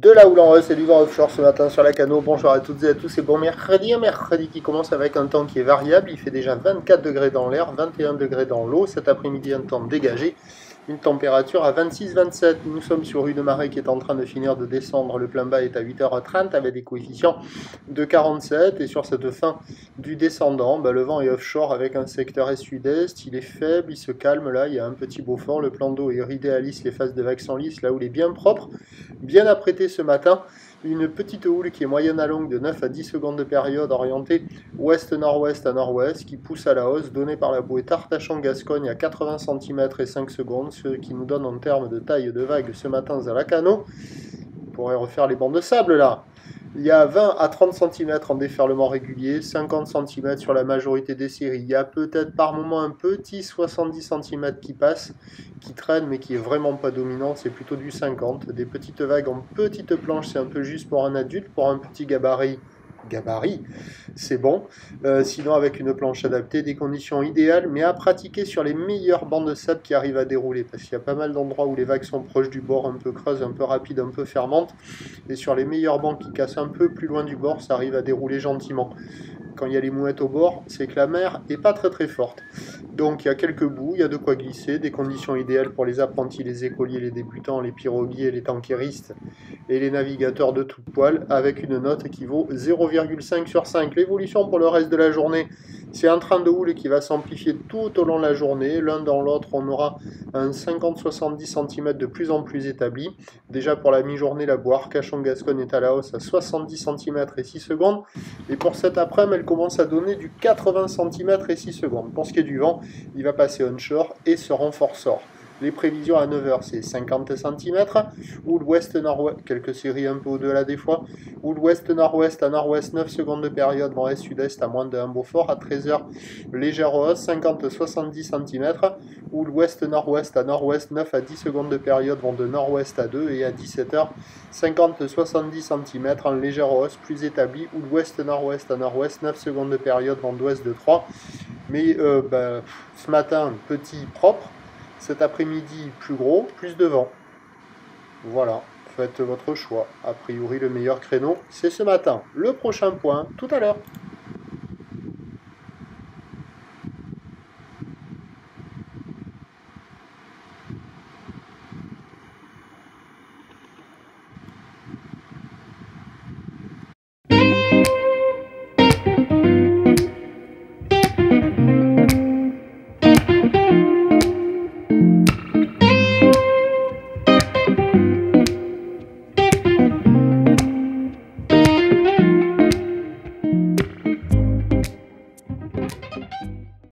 De la houle en Russe et du vent offshore ce matin sur la Cano. Bonjour à toutes et à tous, c'est bon mercredi. Un mercredi qui commence avec un temps qui est variable. Il fait déjà 24 degrés dans l'air, 21 degrés dans l'eau. Cet après-midi, un temps dégagé. Une température à 26-27. Nous sommes sur rue de Marais qui est en train de finir de descendre. Le plein bas est à 8h30 avec des coefficients de 47. Et sur cette fin du descendant, le vent est offshore avec un secteur est-sud-est. Il est faible, il se calme là. Il y a un petit Beaufort. Le plan d'eau est ridé à lisse, les faces de vagues sont lisses. Là où il est bien propre, bien apprêté ce matin. Une petite houle qui est moyenne à longue de 9 à 10 secondes de période orientée ouest-nord-ouest à nord-ouest qui pousse à la hausse donnée par la bouée Tartachon-Gascogne à 80 cm et 5 secondes, ce qui nous donne en termes de taille de vague ce matin à la Cano. On pourrait refaire les bancs de sable là. Il y a 20 à 30 cm en déferlement régulier, 50 cm sur la majorité des séries. Il y a peut-être par moment un petit 70 cm qui passe, qui traîne, mais qui est vraiment pas dominant. C'est plutôt du 50. Des petites vagues en petites planches, c'est un peu juste pour un adulte. Pour un petit gabarit, c'est bon. Sinon, avec une planche adaptée, des conditions idéales, mais à pratiquer sur les meilleurs bancs de sable qui arrivent à dérouler, parce qu'il y a pas mal d'endroits où les vagues sont proches du bord, un peu creuses, un peu rapides, un peu fermantes, et sur les meilleurs bancs qui cassent un peu plus loin du bord, ça arrive à dérouler gentiment. Quand il y a les mouettes au bord, c'est que la mer est pas très forte. Donc il y a quelques bouts, il y a de quoi glisser, des conditions idéales pour les apprentis, les écoliers, les débutants, les piroguiers, les tankéristes et les navigateurs de toute poile, avec une note qui vaut 0,5 sur 5. L'évolution pour le reste de la journée, c'est un train de houle qui va s'amplifier tout au long de la journée. L'un dans l'autre, on aura un 50-70 cm de plus en plus établi. Déjà pour la mi-journée, la boire Arcachon-Gascogne est à la hausse à 70 cm et 6 secondes. Et pour cet après-midi, elle commence à donner du 80 cm et 6 secondes. Pour ce qui est du vent, il va passer onshore et se renforcera. Les prévisions à 9h, c'est 50 cm, ou l'ouest-nord-ouest, quelques séries un peu au-delà des fois, ou l'ouest-nord-ouest à nord-ouest, 9 secondes de période, vent est-sud-est à moins de 1 Beaufort, à 13h, légère hausse, 50-70 cm, ou l'ouest-nord-ouest à nord-ouest, 9 à 10 secondes de période, vent de nord-ouest à 2, et à 17h, 50-70 cm en légère hausse, plus établie, ou l'ouest-nord-ouest à nord-ouest, 9 secondes de période, vent d'ouest de 3, mais ce matin, petit propre. Cet après-midi, plus gros, plus de vent. Voilà, faites votre choix. A priori, le meilleur créneau, c'est ce matin. Le prochain point, tout à l'heure.